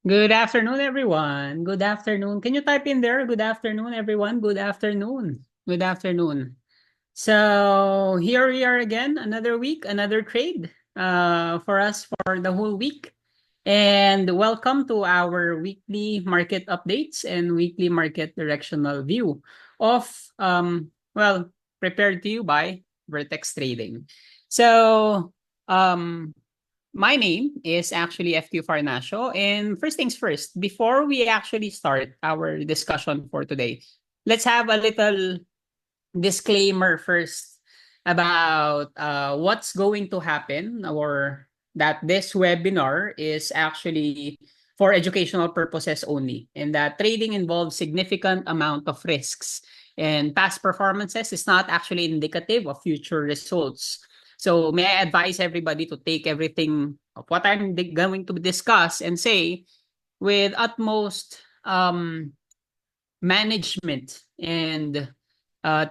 Good afternoon, everyone. Good afternoon. Can you type in there? Good afternoon, everyone. Good afternoon. Good afternoon. So here we are again, another week, another trade for us for the whole week. And welcome to our weekly market updates and weekly market directional view of, well, prepared to you by Vertex Trading. So, my name is actually FQ Farnasio. And first things first, before we actually start our discussion for today, let's have a little disclaimer first about what's going to happen, or that this webinar is actually for educational purposes only, and that trading involves significant amount of risks, and past performances is not actually indicative of future results. So may I advise everybody to take everything of what I'm going to discuss and say with utmost management, and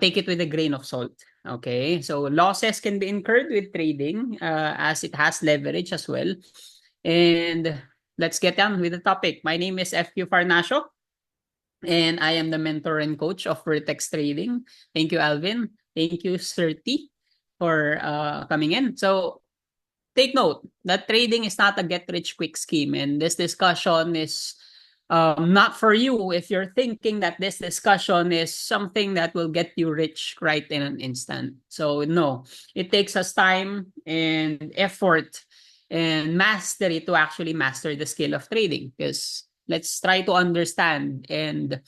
take it with a grain of salt. Okay, so losses can be incurred with trading as it has leverage as well. And let's get on with the topic. My name is FQ Farnasio, and I am the mentor and coach of Vertex Trading. Thank you, Alvin. Thank you, Sir T, for coming in. So take note that trading is not a get rich quick scheme, and this discussion is not for you if you're thinking that this discussion is something that will get you rich right in an instant. So no, it takes us time and effort and mastery to actually master the skill of trading, because let's try to understand and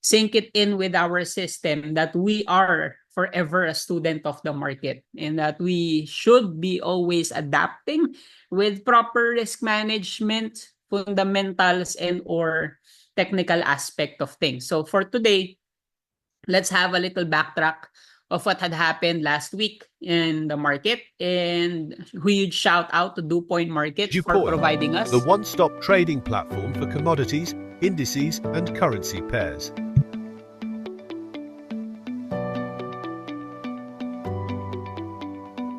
sink it in with our system that we are forever a student of the market, and that we should be always adapting with proper risk management, fundamentals, and or technical aspect of things. So for today, let's have a little backtrack of what had happened last week in the market, and huge shout out to DuPoint Market for DuPoint, providing us the one-stop trading platform for commodities, indices, and currency pairs.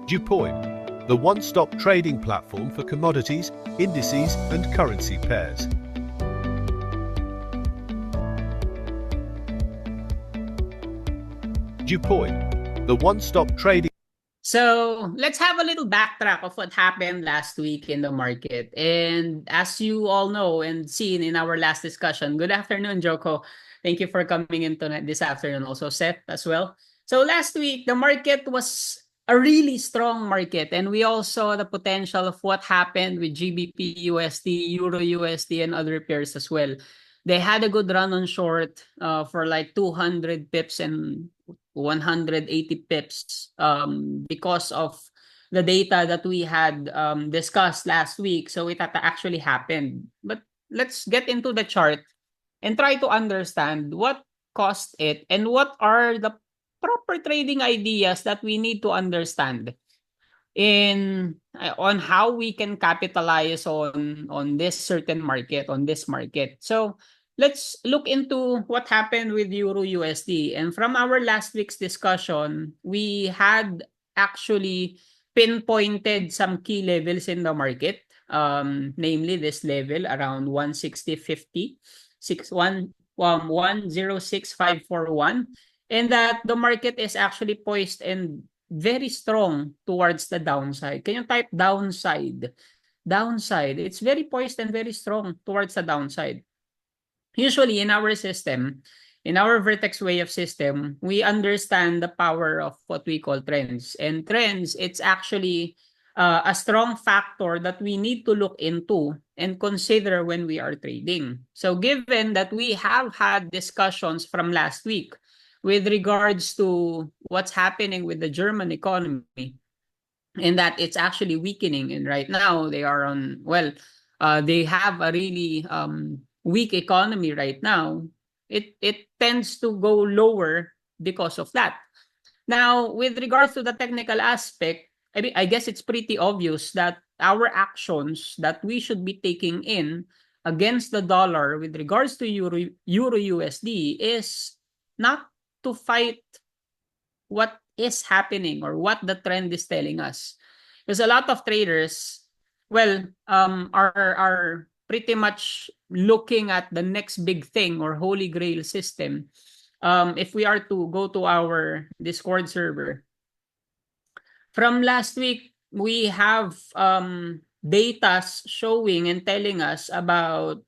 DuPoint, the one-stop trading platform for commodities, indices, and currency pairs. DuPoint, the one-stop trading. So let's have a little backtrack of what happened last week in the market. And as you all know and seen in our last discussion, good afternoon, Joko. Thank you for coming in tonight, this afternoon. Also, Seth as well. So last week, the market was a really strong market, and we all saw the potential of what happened with GBP, USD, Euro USD, and other pairs as well. They had a good run on short for like 200 pips and 180 pips because of the data that we had discussed last week. So it actually happened. But let's get into the chart and try to understand what caused it and what are the proper trading ideas that we need to understand in on how we can capitalize on this certain market, on this market. So let's look into what happened with Euro USD. And from our last week's discussion, we had actually pinpointed some key levels in the market, namely this level around 160.50, 106.541, and that the market is actually poised and very strong towards the downside. Can you type downside? Downside. It's very poised and very strong towards the downside. Usually in our system, in our Vertex way of system, we understand the power of what we call trends. And trends, it's actually a strong factor that we need to look into and consider when we are trading. So given that we have had discussions from last week with regards to what's happening with the German economy, and that it's actually weakening, and right now they are on, well, they have a really weak economy right now. It tends to go lower because of that. Now with regards to the technical aspect, I mean, I guess it's pretty obvious that our actions that we should be taking in against the dollar with regards to Euro USD is not to fight what is happening or what the trend is telling us. Because a lot of traders, well, are pretty much looking at the next big thing or holy grail system, if we are to go to our Discord server, from last week, we have data showing and telling us about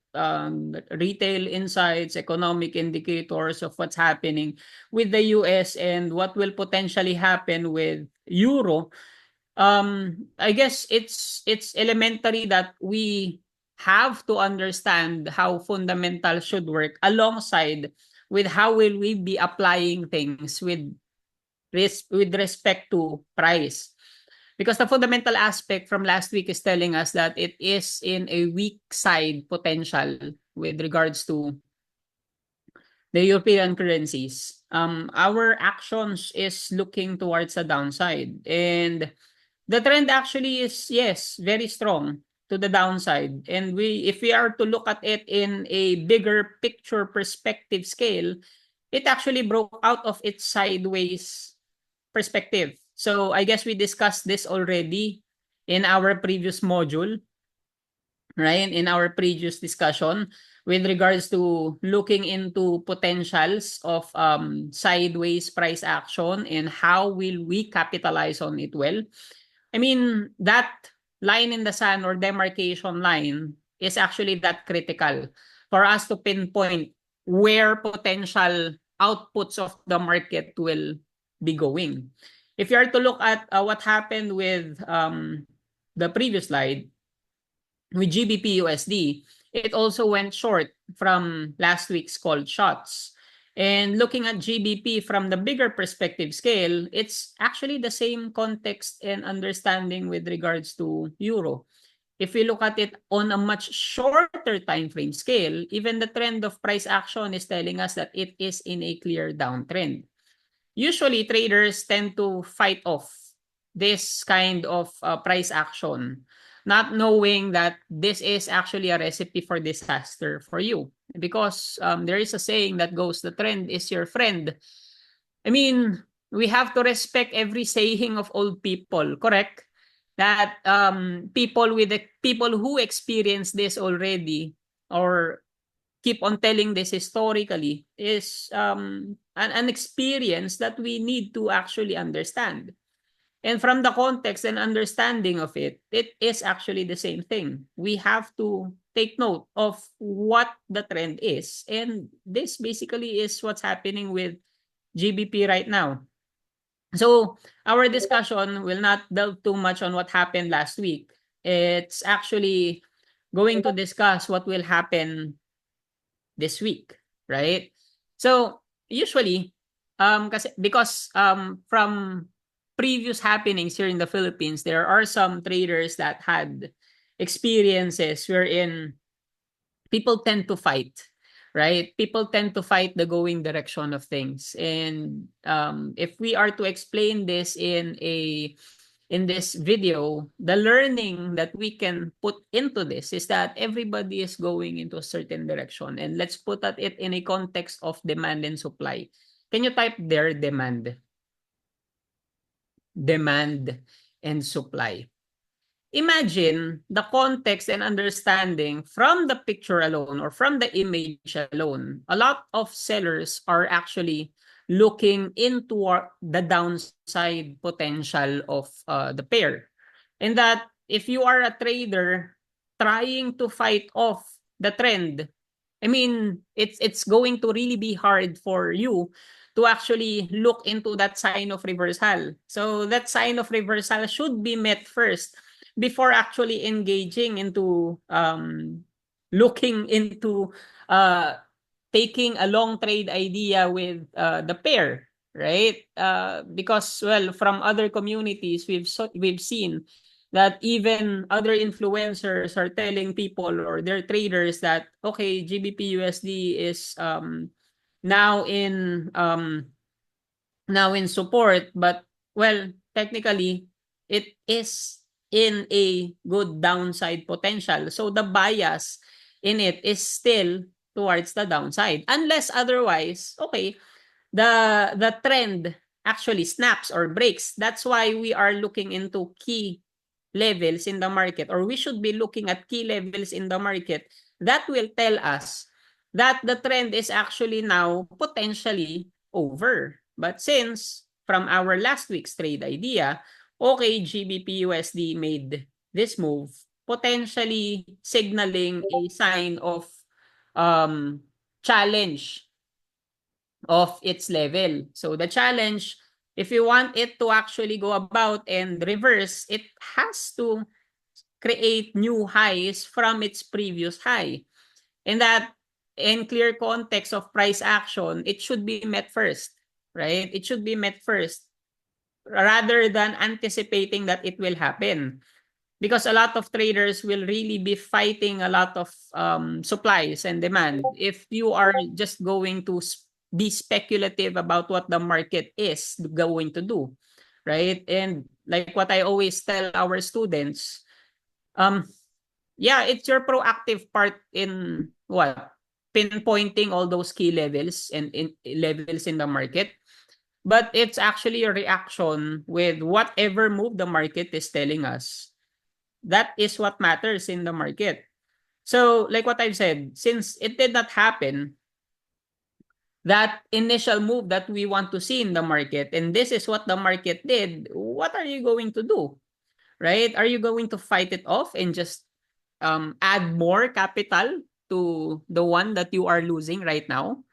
retail insights, economic indicators of what's happening with the US and what will potentially happen with Euro. I guess it's elementary that we have to understand how fundamental should work alongside with how will we be applying things with respect to price. Because the fundamental aspect from last week is telling us that it is in a weak side potential with regards to the European currencies. Our actions is looking towards the downside. And the trend actually is, yes, very strong to the downside. And if we are to look at it in a bigger picture perspective scale, it actually broke out of its sideways perspective. So I guess we discussed this already in our previous module, right? In our previous discussion with regards to looking into potentials of sideways price action and how will we capitalize on it well. I mean, that line in the sand or demarcation line is actually that critical for us to pinpoint where potential outputs of the market will be going. If you are to look at what happened with the previous slide, with GBP USD, it also went short from last week's called shots. And looking at GBP from the bigger perspective scale, it's actually the same context and understanding with regards to Euro. If we look at it on a much shorter time frame scale, even the trend of price action is telling us that it is in a clear downtrend. Usually, traders tend to fight off this kind of price action, not knowing that this is actually a recipe for disaster for you. Because there is a saying that goes, the trend is your friend. I mean, we have to respect every saying of old people, correct? That people who experience this already or keep on telling this historically is an experience that we need to actually understand. And from the context and understanding of it, it is actually the same thing. We have to take note of what the trend is. And this basically is what's happening with GBP right now. So our discussion will not delve too much on what happened last week. It's actually going to discuss what will happen this week, right? So usually, because from previous happenings here in the Philippines, there are some traders that had experiences wherein people tend to fight, right? People tend to fight the going direction of things. And if we are to explain this in this video, the learning that we can put into this is that everybody is going into a certain direction. And let's put at it in a context of demand and supply. Can you type there demand? Demand and supply. Imagine the context and understanding from the picture alone or from the image alone. A lot of sellers are actually looking into the downside potential of the pair. And that if you are a trader trying to fight off the trend, I mean, it's going to really be hard for you to actually look into that sign of reversal. So that sign of reversal should be met first before actually engaging into looking into taking a long trade idea with the pair, right? Because well, from other communities, we've seen that even other influencers are telling people or their traders that okay, GBP USD is now in support, but well, technically it is in a good downside potential. So the bias in it is still towards the downside. Unless otherwise, okay, the trend actually snaps or breaks. That's why we are looking into key levels in the market, or we should be looking at key levels in the market that will tell us that the trend is actually now potentially over. But since from our last week's trade idea, okay, GBP USD made this move, potentially signaling a sign of challenge of its level. So the challenge, if you want it to actually go about and reverse, it has to create new highs from its previous high. And that, in clear context of price action, it should be met first, right? It should be met first rather than anticipating that it will happen. Because a lot of traders will really be fighting a lot of supplies and demand if you are just going to be speculative about what the market is going to do, right? And like what I always tell our students, yeah, it's your proactive part in what? Pinpointing all those key levels and in levels in the market. But it's actually a reaction with whatever move the market is telling us. That is what matters in the market. So, like what I've said, since it did not happen, that initial move that we want to see in the market, and this is what the market did, what are you going to do? Right? Are you going to fight it off and just add more capital to the one that you are losing right now?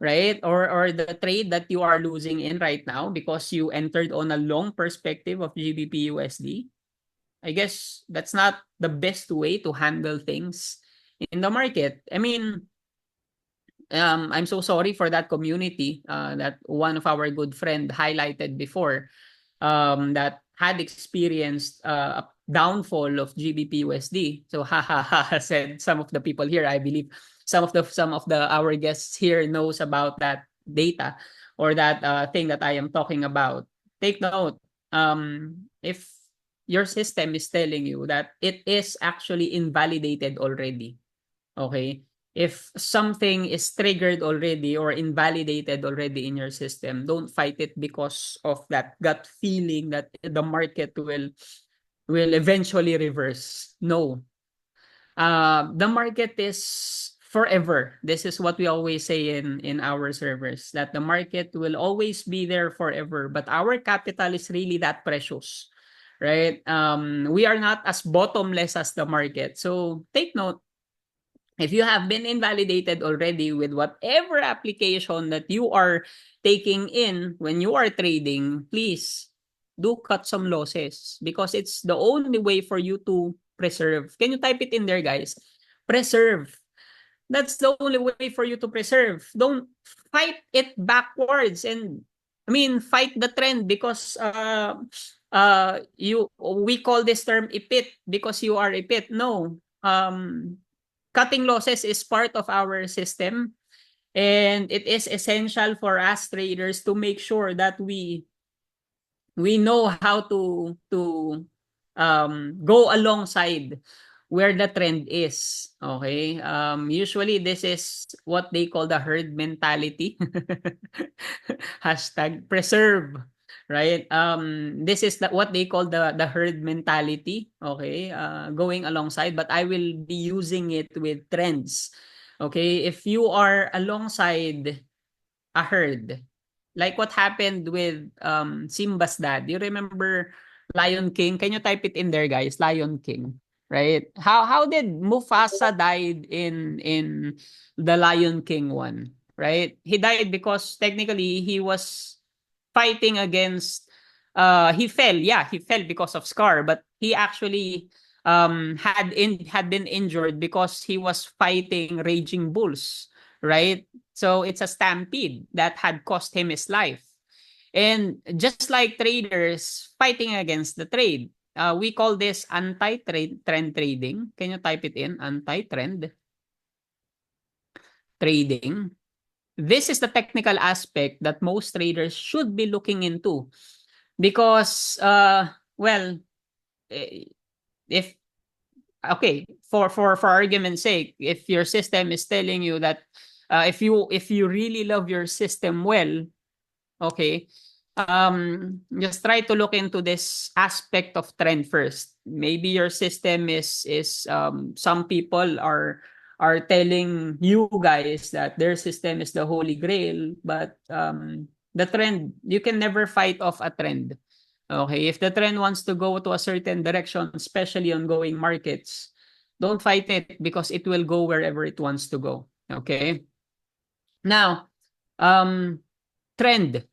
Right? Or the trade that you are losing in right now because you entered on a long perspective of GBP USD? I guess that's not the best way to handle things in the market. I mean, I'm so sorry for that community that one of our good friend highlighted before, that had experienced a downfall of GBP USD. So ha ha ha said some of the people here. I believe some of the our guests here knows about that data or that thing that I am talking about. Take note. If your system is telling you that it is actually invalidated already, okay? If something is triggered already or invalidated already in your system, don't fight it because of that gut feeling that the market will eventually reverse. No. The market is forever. This is what we always say in our servers, that the market will always be there forever, but our capital is really that precious, right? We are not as bottomless as the market. So take note, if you have been invalidated already with whatever application that you are taking in when you are trading, please do cut some losses because it's the only way for you to preserve. Can you type it in there, guys? Preserve. That's the only way for you to preserve. Don't fight it backwards and I mean fight the trend because you we call this term ipit because you are ipit. No. Cutting losses is part of our system and it is essential for us traders to make sure that we know how to go alongside where the trend is. Okay? Usually this is what they call the herd mentality. Hashtag preserve. Right? This is what they call the herd mentality. Okay? Going alongside, but I will be using it with trends. Okay? If you are alongside a herd, like what happened with Simba's dad. You remember Lion King? Can you type it in there, guys? Lion King, right? How did Mufasa died in the Lion King one, right? He died because technically he was fighting against he fell. Yeah, he fell because of Scar, but he actually had been injured because he was fighting raging bulls, right? So it's a stampede that had cost him his life. And just like traders fighting against the trade, we call this anti-trend trading. Can you type it in? Anti-trend trading. This is the technical aspect that most traders should be looking into because, well, if okay, for argument's sake, if your system is telling you that if you really love your system well, okay, just try to look into this aspect of trend first. Maybe your system is some people are telling you guys that their system is the holy grail, but the trend, you can never fight off a trend. Okay, if the trend wants to go to a certain direction, especially on going markets, don't fight it because it will go wherever it wants to go. Okay. Now, trend.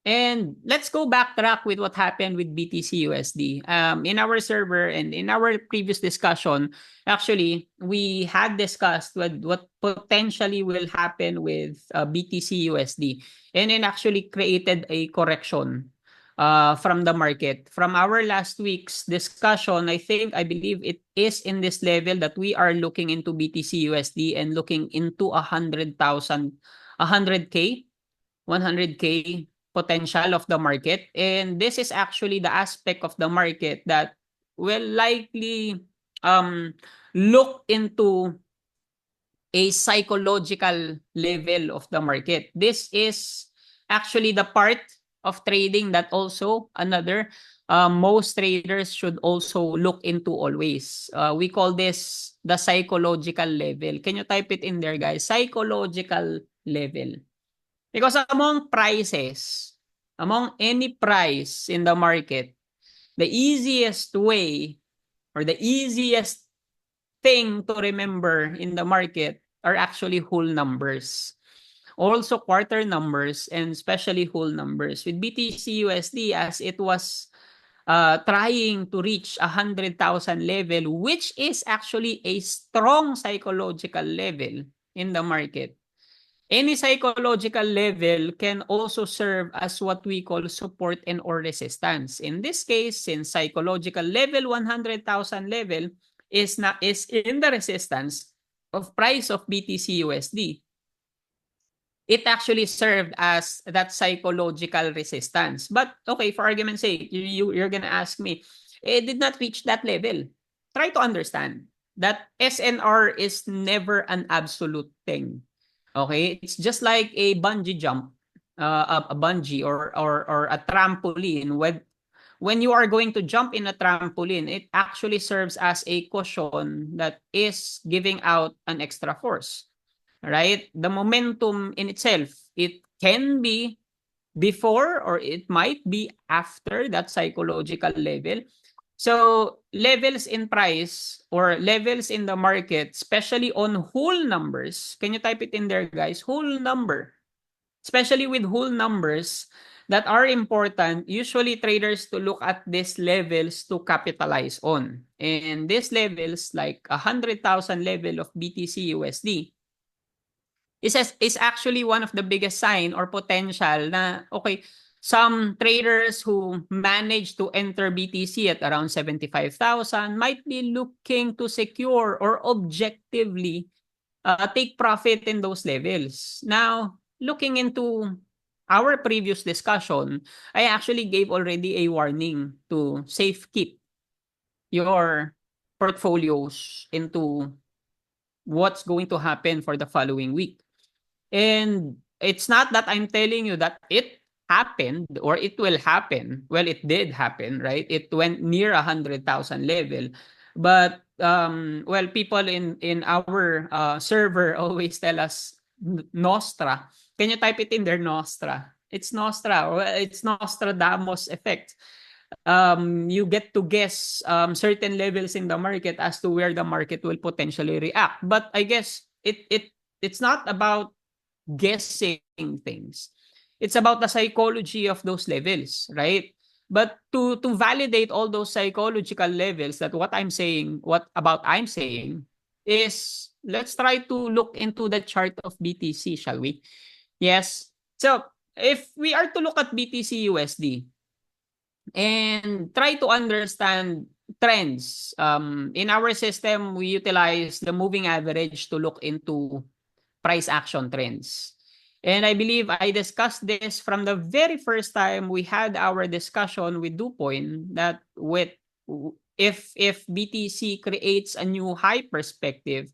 And let's go backtrack with what happened with BTC USD. In our server and in our previous discussion, actually, we had discussed what potentially will happen with BTC USD. And it actually created a correction from the market. From our last week's discussion, I believe it is in this level that we are looking into BTC USD and looking into 100K 100K potential of the market. And this is actually the aspect of the market that will likely look into a psychological level of the market. This is actually the part of trading that also most traders should also look into always. We call this the psychological level. Can you type it in there, guys? Psychological level. Because among any price in the market, the easiest way or the easiest thing to remember in the market are actually whole numbers. Also quarter numbers and especially whole numbers. With BTC USD, as it was trying to reach 100,000 level, which is actually a strong psychological level in the market. Any psychological level can also serve as what we call support and or resistance. In this case, since psychological level 100,000 level is in the resistance of price of BTC USD, it actually served as that psychological resistance. But okay, for argument's sake, you're gonna ask me, it did not reach that level. Try to understand that SNR is never an absolute thing. Okay, it's just like a bungee jump, a bungee or a trampoline. When you are going to jump in a trampoline, it actually serves as a cushion that is giving out an extra force. Right? The momentum in itself, it can be before or it might be after that psychological level. So levels in price or levels in the market, especially on whole numbers, can you type it in there, guys? Whole number, especially with whole numbers that are important, usually traders to look at these levels to capitalize on. And these levels, like 100,000 level of BTC USD, is actually one of the biggest sign or potential na, okay, some traders who manage to enter BTC at around 75,000 might be looking to secure or objectively take profit in those levels. Now, looking into our previous discussion, I actually gave already a warning to safe keep your portfolios into what's going to happen for the following week. And it's not that I'm telling you that it happened or it will happen. Well, it did happen, right? It went near 100,000 level. But well, people in our server always tell us Nostra. Can you type it in there, Nostra? It's Nostra. Well, it's Nostradamus effect. You get to guess certain levels in the market as to where the market will potentially react. But I guess it's not about guessing things. It's about the psychology of those levels, right? But to validate all those psychological levels, that what I'm saying is, let's try to look into the chart of BTC, shall we? Yes. So if we are to look at BTC USD and try to understand trends, in our system, we utilize the moving average to look into price action trends. And I believe I discussed this from the very first time we had our discussion with DuPoint, that if BTC creates a new high perspective,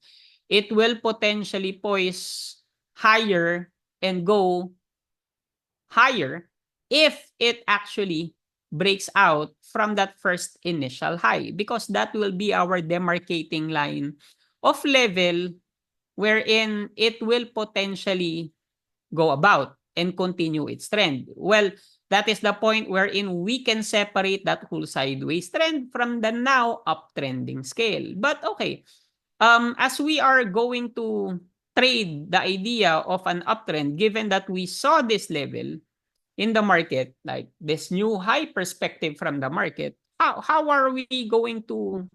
it will potentially poise higher and go higher if it actually breaks out from that first initial high, because that will be our demarcating line of level wherein it will potentially go about and continue its trend. Well, that is the point wherein we can separate that whole sideways trend from the now uptrending scale. But okay, as we are going to trade the idea of an uptrend, given that we saw this level in the market, like this new high perspective from the market, how are we going to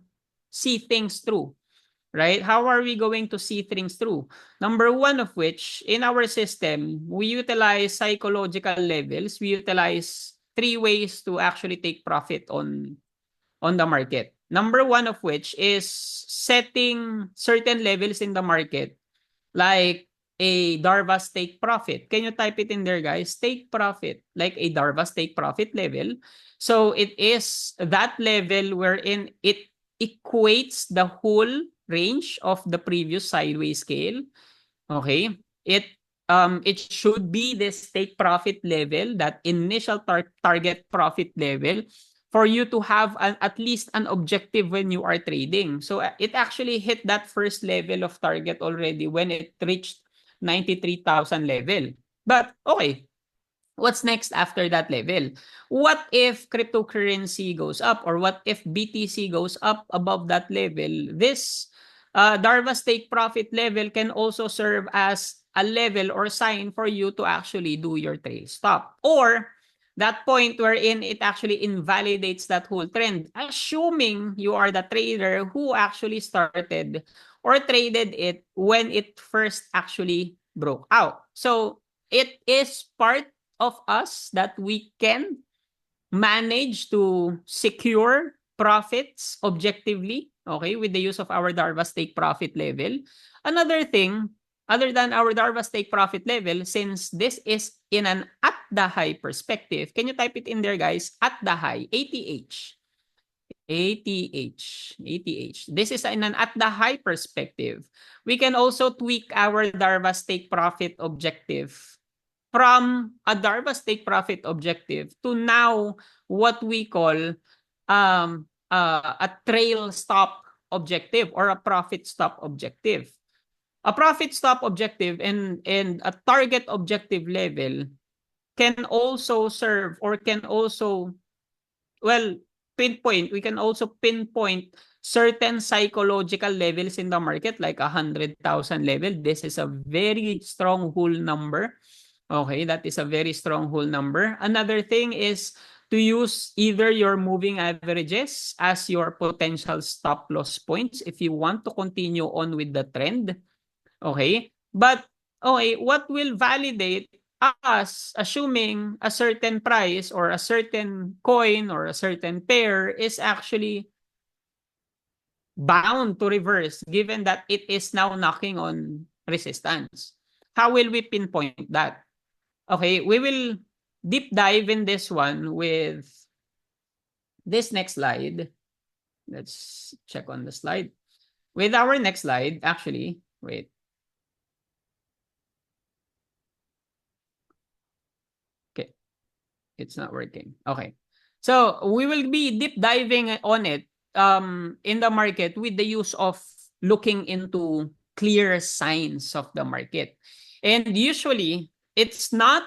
see things through? Right? How are we going to see things through? Number one of which, in our system, we utilize psychological levels. We utilize three ways to actually take profit on the market. Number one of which is setting certain levels in the market, like a Darvas take profit. Can you type it in there, guys? Take profit, like a Darvas take profit level. So it is that level wherein it equates the whole range of the previous sideways scale. Okay? It should be this take profit level, that initial target profit level, for you to have at least an objective when you are trading. So it actually hit that first level of target already when it reached 93,000 level. But okay, what's next after that level? What if cryptocurrency goes up, or what if BTC goes up above that level? This Darvas take profit level can also serve as a level or sign for you to actually do your trail stop, or that point wherein it actually invalidates that whole trend, assuming you are the trader who actually started or traded it when it first actually broke out. So it is part of us that we can manage to secure profits objectively, okay, with the use of our Darvas take profit level. Another thing, other than our Darvas take profit level, since this is in an at the high perspective, can you type it in there, guys? At the high, ATH. ATH. This is in an at the high perspective. We can also tweak our Darvas take profit objective from a Darvas take profit objective to now what we call a trail stop objective, or a profit stop objective. A profit stop objective and a target objective level can also serve, or can also, well, we can also pinpoint certain psychological levels in the market, like 100,000 level. This is a very strong whole number. Okay, that is a very strong whole number. Another thing is to use either your moving averages as your potential stop loss points if you want to continue on with the trend. Okay? But, okay, what will validate us assuming a certain price or a certain coin or a certain pair is actually bound to reverse, given that it is now knocking on resistance? How will we pinpoint that? Okay, we will deep dive in this one with this next slide. Let's check on the slide. With our next slide, actually, wait. Okay, it's not working. Okay, so we will be deep diving on it in the market with the use of looking into clear signs of the market. And usually, it's not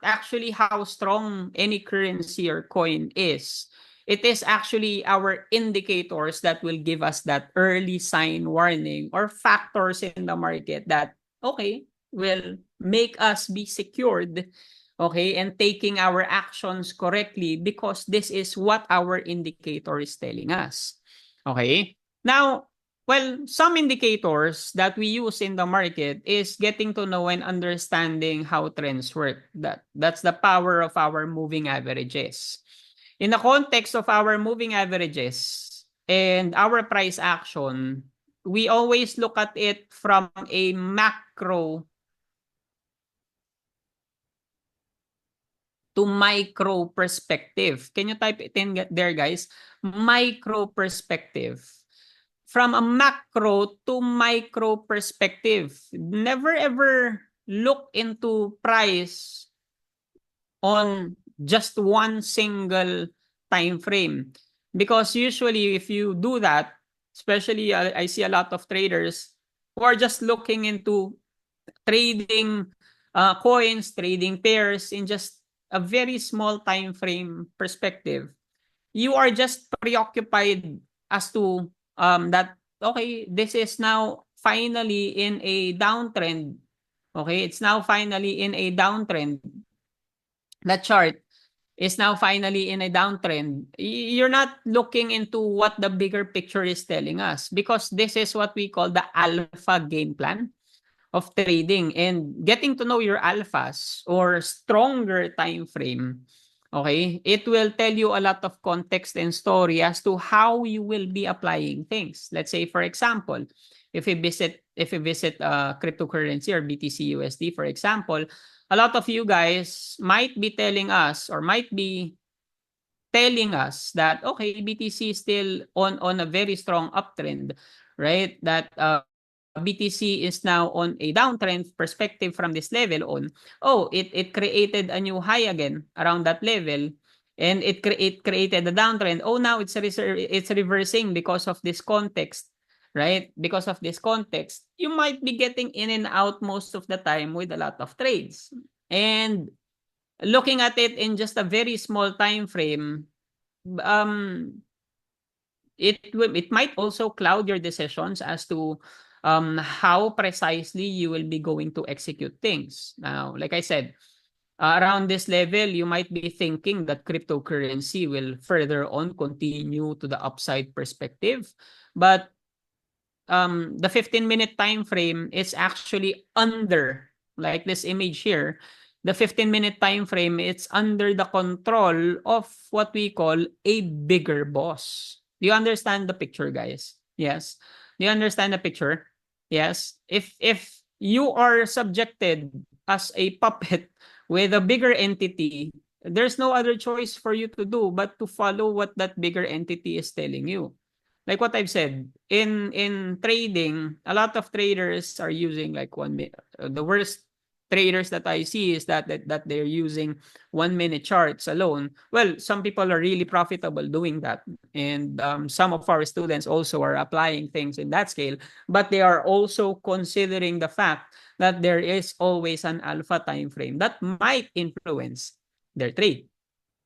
actually how strong any currency or coin is. It is actually our indicators that will give us that early sign warning, or factors in the market that, okay, will make us be secured, okay, and taking our actions correctly, because this is what our indicator is telling us. Okay? Now, well, some indicators that we use in the market is getting to know and understanding how trends work. That's the power of our moving averages. In the context of our moving averages and our price action, we always look at it from a macro to micro perspective. Can you type it in there, guys? Micro perspective. From a macro to micro perspective. Never ever look into price on just one single time frame, because usually if you do that, especially I see a lot of traders who are just looking into trading coins, trading pairs in just a very small time frame perspective. You are just preoccupied as to that okay, this is now finally in a downtrend. Okay, it's now finally in a downtrend. That chart is now finally in a downtrend. You're not looking into what the bigger picture is telling us, because this is what we call the alpha game plan of trading, and getting to know your alphas or stronger time frame. Okay, it will tell you a lot of context and story as to how you will be applying things. Let's say, for example, if we visit cryptocurrency or BTC USD, for example, a lot of you guys might be telling us, or might be telling us that okay, BTC is still on a very strong uptrend, right? That BTC is now on a downtrend perspective from this level on. Oh, it created a new high again around that level, and it created a downtrend. Oh, now it's reversing because of this context, right? Because of this context, you might be getting in and out most of the time with a lot of trades. And looking at it in just a very small time frame, um it might also cloud your decisions as to how precisely you will be going to execute things. Now, like I said, around this level, you might be thinking that cryptocurrency will further on continue to the upside perspective, but the 15-minute time frame is actually under, like this image here, the 15-minute time frame, it's under the control of what we call a bigger boss. Do you understand the picture, guys? Yes. Do you understand the picture? Yes. If you are subjected as a puppet with a bigger entity, there's no other choice for you to do but to follow what that bigger entity is telling you. Like what I've said, in trading, a lot of traders are using like the worst traders that I see is that they're using 1 minute charts alone. Well, some people are really profitable doing that, and some of our students also are applying things in that scale, but they are also considering the fact that there is always an alpha time frame that might influence their trade.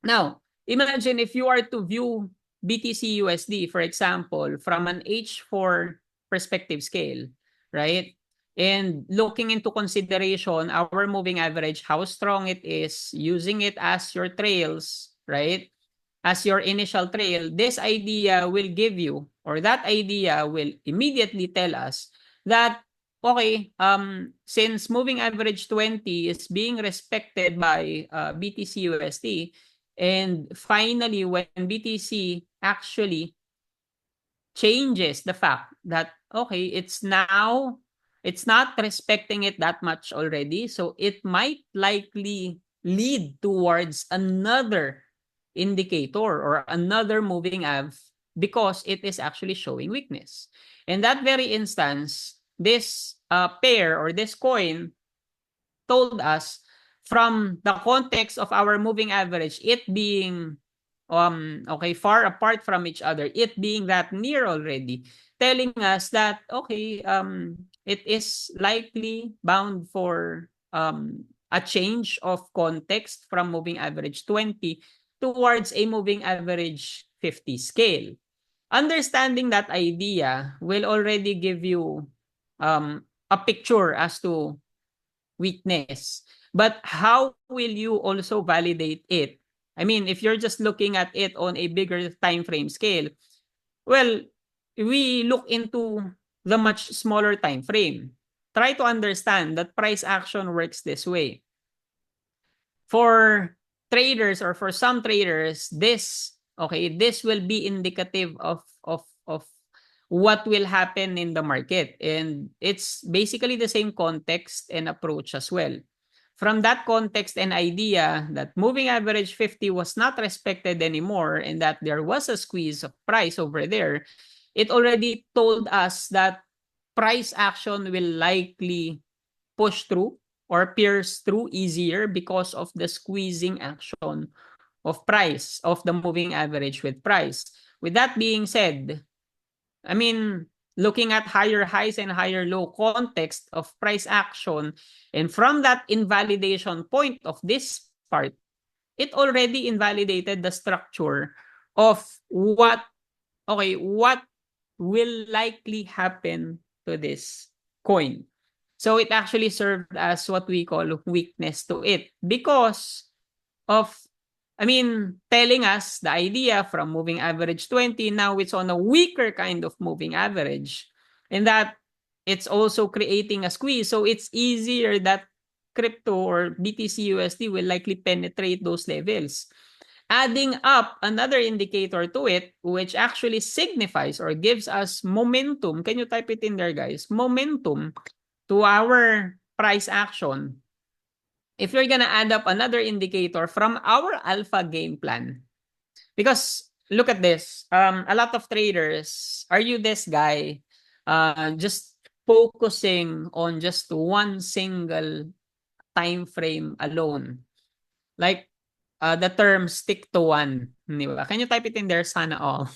Now, imagine if you are to view BTC USD, for example, from an H4 perspective scale, right? And looking into consideration our moving average, how strong it is, using it as your trails, right? As your initial trail, this idea will give you, or that idea will immediately tell us that okay, since moving average 20 is being respected by BTC USD, and finally when BTC actually changes the fact that okay, it's not respecting it that much already, so it might likely lead towards another indicator or another moving av because it is actually showing weakness. In that very instance, this pair or this coin told us from the context of our moving average, it being okay, far apart from each other, it being that near already, telling us that okay, it is likely bound for a change of context from moving average 20 towards a moving average 50 scale. Understanding that idea will already give you a picture as to weakness. But how will you also validate it? I mean, if you're just looking at it on a bigger time frame scale, well, we look into the much smaller time frame. Try to understand that price action works this way. For traders or for some traders, this will be indicative of what will happen in the market, and it's basically the same context and approach as well. From that context and idea that moving average 50 was not respected anymore and that there was a squeeze of price over there, it already told us that price action will likely push through or pierce through easier because of the squeezing action of price, of the moving average with price. With that being said, I mean, looking at higher highs and higher low context of price action, and from that invalidation point of this part, it already invalidated the structure of what will likely happen to this coin. So it actually served as what we call weakness to it because of, telling us the idea from moving average 20, now it's on a weaker kind of moving average. And that it's also creating a squeeze. So it's easier that crypto or BTC USD will likely penetrate those levels. Adding up another indicator to it, which actually signifies or gives us momentum. Can you type it in there, guys? Momentum to our price action. If you're gonna add up another indicator from our alpha game plan, because look at this, a lot of traders, are you this guy, just focusing on just one single time frame alone? Like, the term stick to one, di ba? Can you type it in there? Sana all.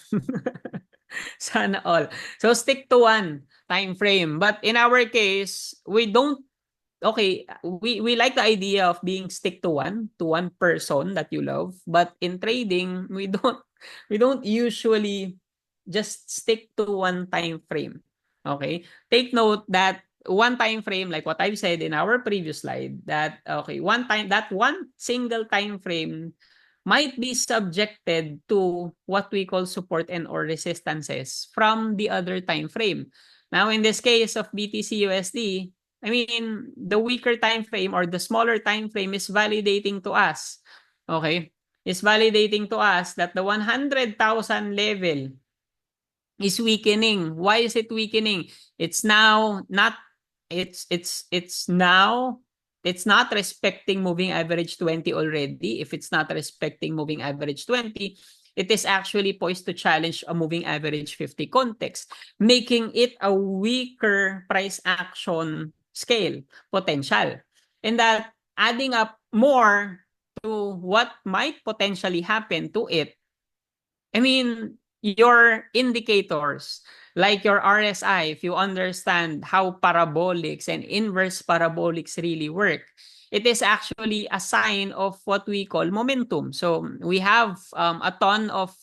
Sana all. So stick to one time frame. But in our case, we don't we like the idea of being stick to one person that you love, but in trading, we don't usually just stick to one time frame. Okay? Take note that one time frame, like what I've said in our previous slide, that one single time frame might be subjected to what we call support and or resistances from the other time frame. Now, in this case of BTC USD, the weaker time frame or the smaller time frame is validating to us. Okay? Is validating to us that the 100,000 level is weakening. Why is it weakening? It's now not it's now it's not respecting moving average 20 already. If it's not respecting moving average 20, it is actually poised to challenge a moving average 50 context, making it a weaker price action scale potential. And that adding up more to what might potentially happen to it, your indicators, like your RSI, if you understand how parabolics and inverse parabolics really work, it is actually a sign of what we call momentum. So we have a ton of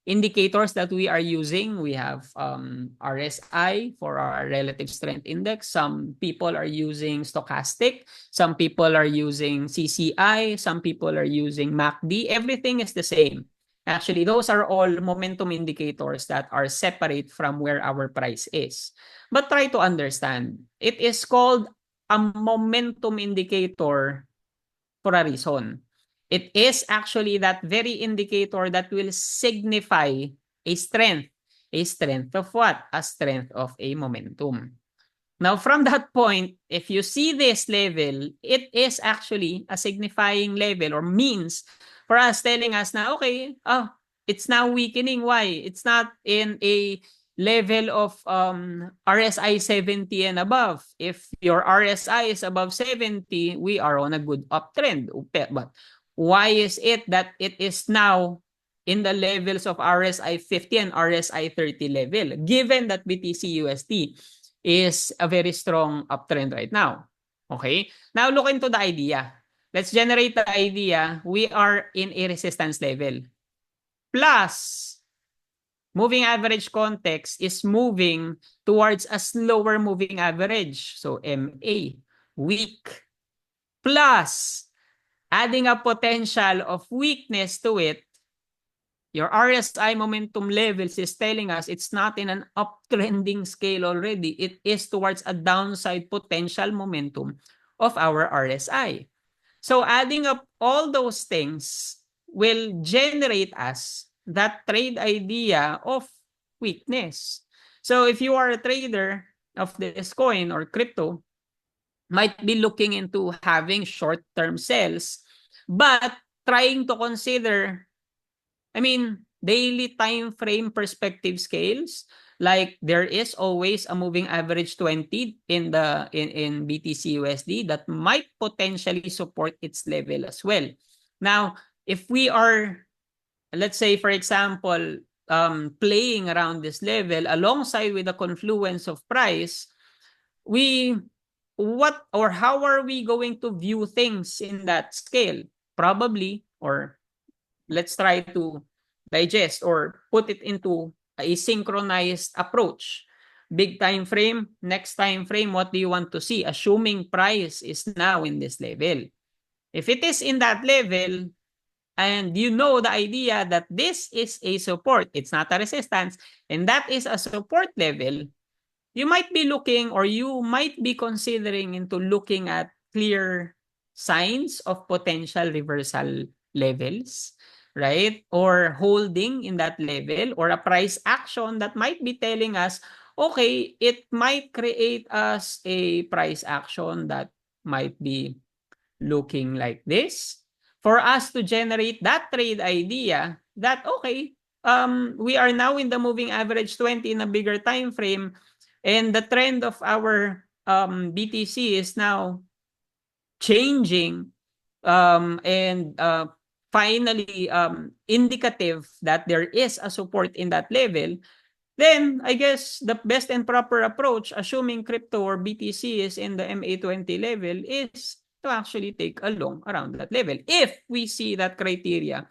indicators that we are using. We have RSI for our relative strength index. Some people are using stochastic. Some people are using CCI. Some people are using MACD. Everything is the same. Actually, those are all momentum indicators that are separate from where our price is. But try to understand, it is called a momentum indicator for a reason. It is actually that very indicator that will signify a strength. A strength of what? A strength of a momentum. Now, from that point, if you see this level, it is actually a signifying level or means for us telling us na, okay, it's now weakening. Why? It's not in a level of RSI 70 and above. If your RSI is above 70, we are on a good uptrend. But why is it that it is now in the levels of RSI 50 and RSI 30 level, given that BTC USD is a very strong uptrend right now? Okay? Now look into the idea. Let's generate the idea. We are in a resistance level. Plus, moving average context is moving towards a slower moving average. So MA, weak. Plus, adding a potential of weakness to it, your RSI momentum levels is telling us it's not in an uptrending scale already. It is towards a downside potential momentum of our RSI. So adding up all those things will generate us that trade idea of weakness. So if you are a trader of this coin or crypto, might be looking into having short-term sales, but trying to consider, daily time frame perspective scales. Like there is always a moving average 20 in BTC USD that might potentially support its level as well. Now, if we are, let's say for example, playing around this level alongside with the confluence of price, how are we going to view things in that scale? Probably, or let's try to digest or put it into a synchronized approach. Big time frame, next time frame, what do you want to see? Assuming price is now in this level. If it is in that level, and you know the idea that this is a support, it's not a resistance, and that is a support level, you might be looking, or you might be considering into looking at clear signs of potential reversal levels, right? Or holding in that level, or a price action that might be telling us, okay, it might create us a price action that might be looking like this, for us to generate that trade idea that, okay, we are now in the moving average 20 in a bigger time frame, and the trend of our BTC is now changing, and finally indicative that there is a support in that level. Then I guess the best and proper approach, assuming crypto or BTC is in the MA20 level, is to actually take a long around that level if we see that criteria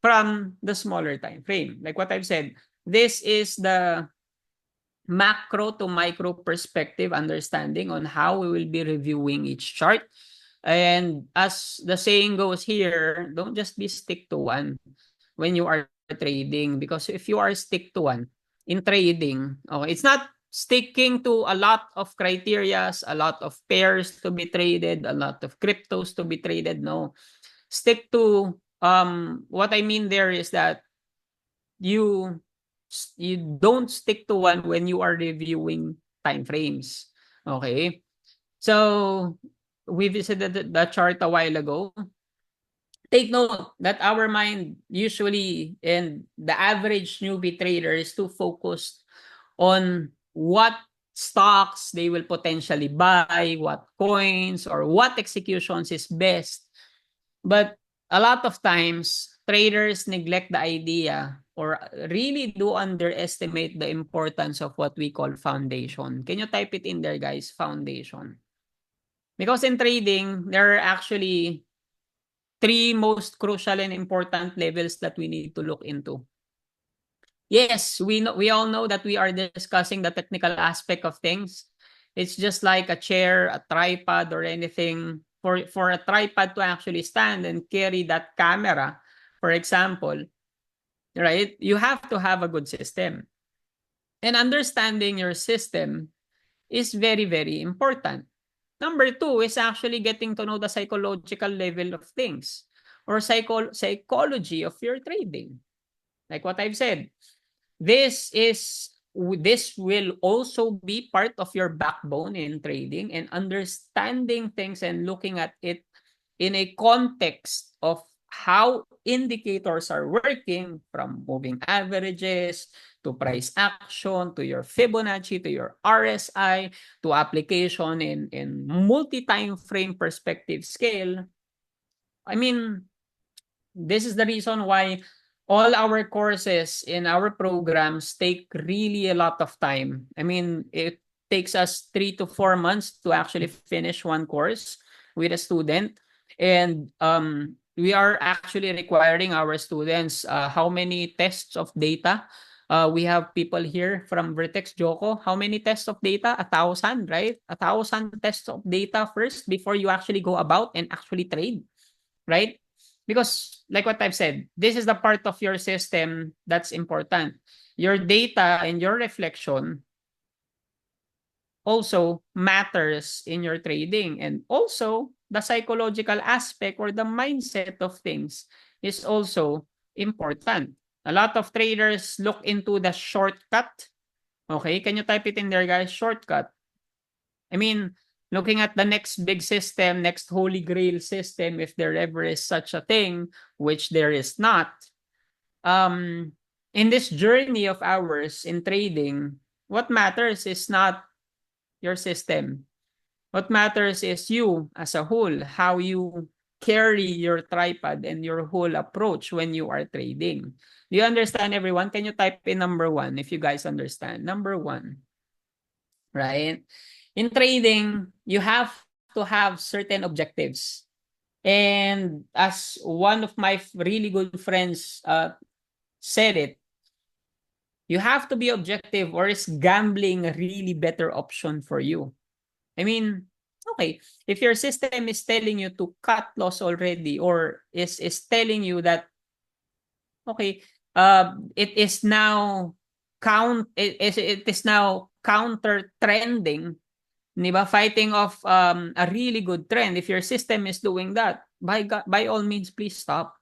from the smaller time frame. Like what I've said, this is the macro to micro perspective understanding on how we will be reviewing each chart. And as the saying goes here, don't just be stick to one when you are trading, because if you are stick to one in trading, okay, it's not sticking to a lot of criterias, a lot of pairs to be traded, a lot of cryptos to be traded. No, stick to what I mean there is that you don't stick to one when you are reviewing time frames. Okay, so we visited the chart a while ago. Take note that our mind usually, and the average newbie trader, is too focused on what stocks they will potentially buy, what coins, or what executions is best. But a lot of times, traders neglect the idea, or really do underestimate the importance of what we call foundation. Can you type it in there, guys? Foundation. Because in trading, there are actually three most crucial and important levels that we need to look into. Yes, we all know that we are discussing the technical aspect of things. It's just like a chair, a tripod, or anything. For a tripod to actually stand and carry that camera, for example, right? You have to have a good system. And understanding your system is very, very important. Number two is actually getting to know the psychological level of things, or psychology of your trading. Like what I've said, this will also be part of your backbone in trading, and understanding things and looking at it in a context of how indicators are working, from moving averages to price action to your Fibonacci to your RSI to application in multi-time frame perspective scale. I mean, this is the reason why all our courses in our programs take really a lot of time. I mean, it takes us 3 to 4 months to actually finish one course with a student. And we are actually requiring our students how many tests of data. We have people here from Vertex Joko. How many tests of data? 1,000, right? 1,000 tests of data first before you actually go about and actually trade, right? Because like what I've said, this is the part of your system that's important. Your data and your reflection also matters in your trading, and also the psychological aspect or the mindset of things is also important. A lot of traders look into the shortcut. Okay, can you type it in there, guys? Shortcut. I mean, looking at the next big system, next holy grail system, if there ever is such a thing, which there is not. In this journey of ours in trading, what matters is not your system. What matters is you as a whole, how you carry your tripod and your whole approach when you are trading. Do you understand, everyone? Can you type in number 1 if you guys understand? Number 1, right? In trading, you have to have certain objectives. And as one of my really good friends said it, you have to be objective, or is gambling a really better option for you? I mean, okay, if your system is telling you to cut loss already, or is telling you that, okay, it is now it is now counter trending, 'di ba? Fighting off a really good trend. If your system is doing that, by all means, please stop.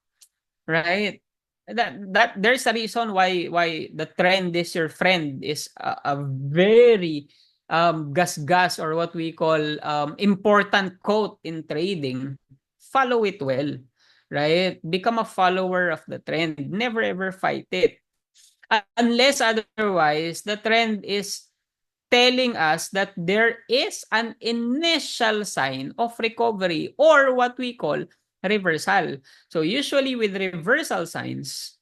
Right? That there's a reason why the trend is your friend is a very gas or what we call important quote in trading. Follow it well, right? Become a follower of the trend. Never ever fight it. Unless otherwise the trend is telling us that there is an initial sign of recovery, or what we call reversal. So usually with reversal signs,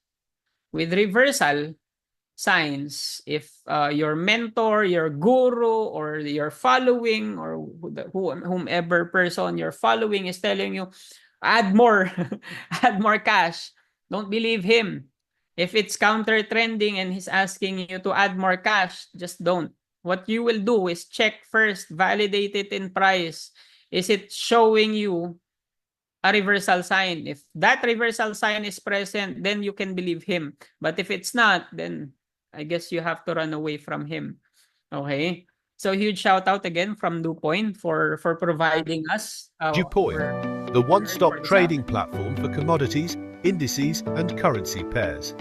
if your mentor, your guru, or your following, or whomever person you're following is telling you, add more, add more cash, don't believe him. If it's counter trending and he's asking you to add more cash, just don't. What you will do is check first, validate it in price. Is it showing you a reversal sign? If that reversal sign is present, then you can believe him. But if it's not, then I guess you have to run away from him. Okay? So huge shout out again from DuPoint for providing us DuPoint, the one-stop trading platform for commodities, indices, and currency pairs.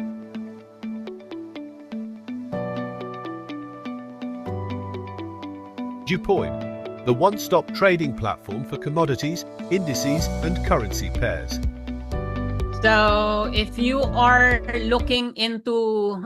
DuPoint, the one-stop trading platform for commodities, indices, and currency pairs. So if you are looking into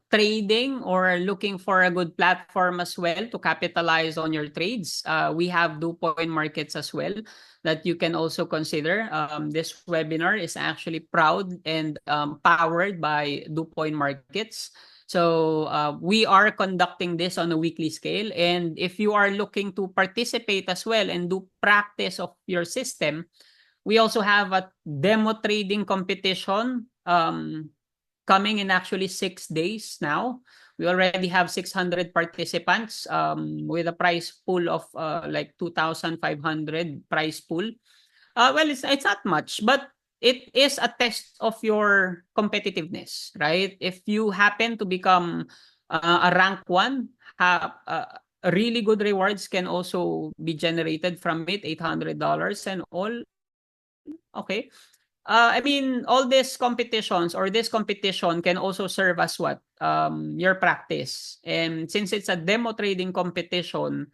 trading, or looking for a good platform as well to capitalize on your trades, we have DuPoint Markets as well that you can also consider. This webinar is actually proud and powered by DuPoint Markets. So we are conducting this on a weekly scale. And if you are looking to participate as well and do practice of your system, we also have a demo trading competition coming in actually 6 days now. We already have 600 participants with a prize pool of like 2,500 prize pool. Well, it's not much, but it is a test of your competitiveness, right? If you happen to become a rank 1, really good rewards can also be generated from it, $800 and all. Okay. I mean, all these competitions, or this competition, can also serve as what? Your practice. And since it's a demo trading competition,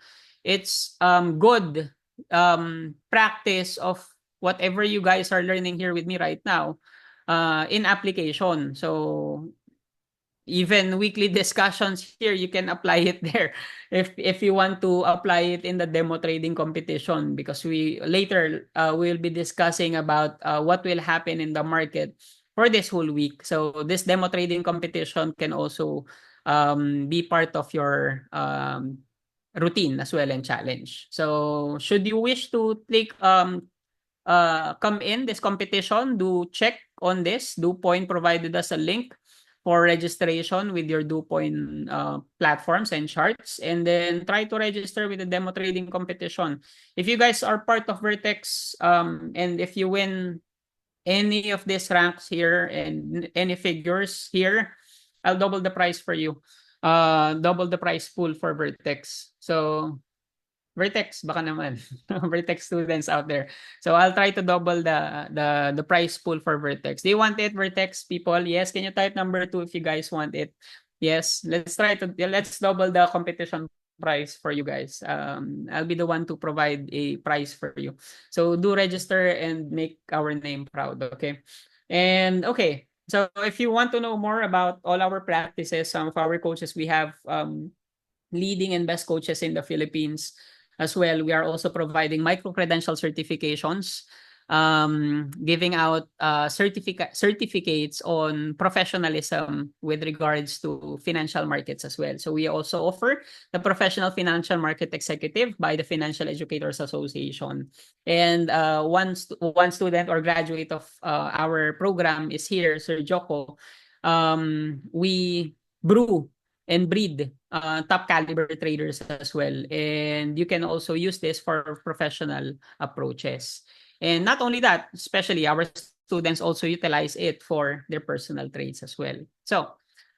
it's good practice of whatever you guys are learning here with me right now in application. So even weekly discussions here, you can apply it there if you want to apply it in the demo trading competition, because we later we'll be discussing about what will happen in the market for this whole week. So this demo trading competition can also be part of your routine as well and challenge. So should you wish to take come in this competition, do check on this. DuPoint provided us a link for registration with your DuPoint platforms and charts, and then try to register with the demo trading competition. If you guys are part of Vertex, and if you win any of these ranks here and any figures here, I'll double the price for you. Double the price pool for Vertex. So Vertex, baka naman. Vertex students out there. So I'll try to double the price pool for Vertex. Do you want it, Vertex people? Yes. Can you type number 2 if you guys want it? Yes. Let's double the competition price for you guys. I'll be the one to provide a prize for you. So do register and make our name proud, okay? And okay. So if you want to know more about all our practices, some of our coaches, we have leading and best coaches in the Philippines. as well. We are also providing micro-credential certifications, giving out certificates on professionalism with regards to financial markets as well. So we also offer the Professional Financial Market Executive by the Financial Educators Association. And one student or graduate of our program is here, Sir Joko. We brew and breed top caliber traders as well. And you can also use this for professional approaches. And not only that, especially our students also utilize it for their personal trades as well. So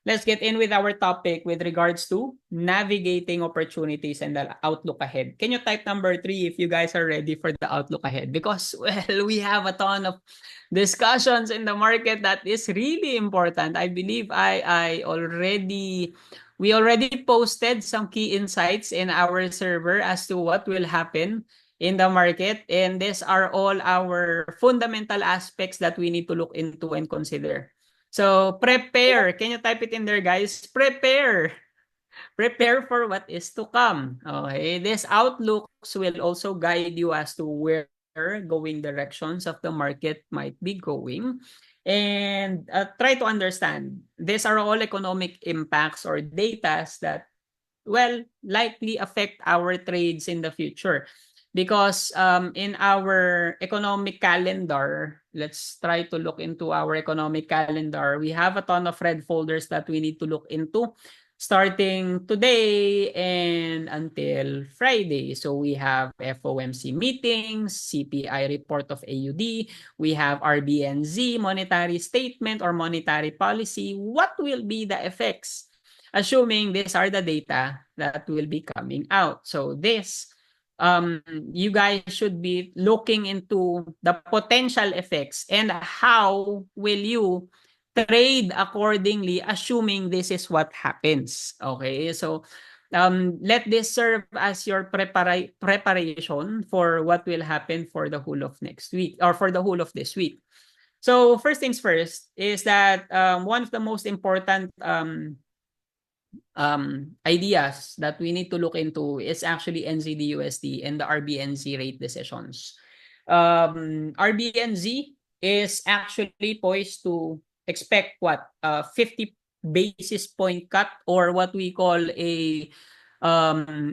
let's get in with our topic with regards to navigating opportunities and the outlook ahead. Can you type number 3 if you guys are ready for the outlook ahead? Because, well, we have a ton of discussions in the market that is really important. I believe we already posted some key insights in our server as to what will happen in the market. And these are all our fundamental aspects that we need to look into and consider. So prepare. Can you type it in there, guys? Prepare. Prepare for what is to come. Okay. These outlooks will also guide you as to where going directions of the market might be going. And try to understand. These are all economic impacts or datas that, well, likely affect our trades in the future. Because in our economic calendar, let's try to look into our economic calendar. We have a ton of red folders that we need to look into starting today and until Friday. So we have FOMC meetings, CPI report of AUD, we have RBNZ monetary statement or monetary policy. What will be the effects? Assuming these are the data that will be coming out. So this, you guys should be looking into the potential effects and how will you trade accordingly, assuming this is what happens. Okay, so let this serve as your preparation for what will happen for the whole of next week or for the whole of this week. So first things first is that one of the most important ideas that we need to look into is actually NZD/USD and the RBNZ rate decisions. RBNZ is actually poised to expect what 50 basis point cut, or what we call a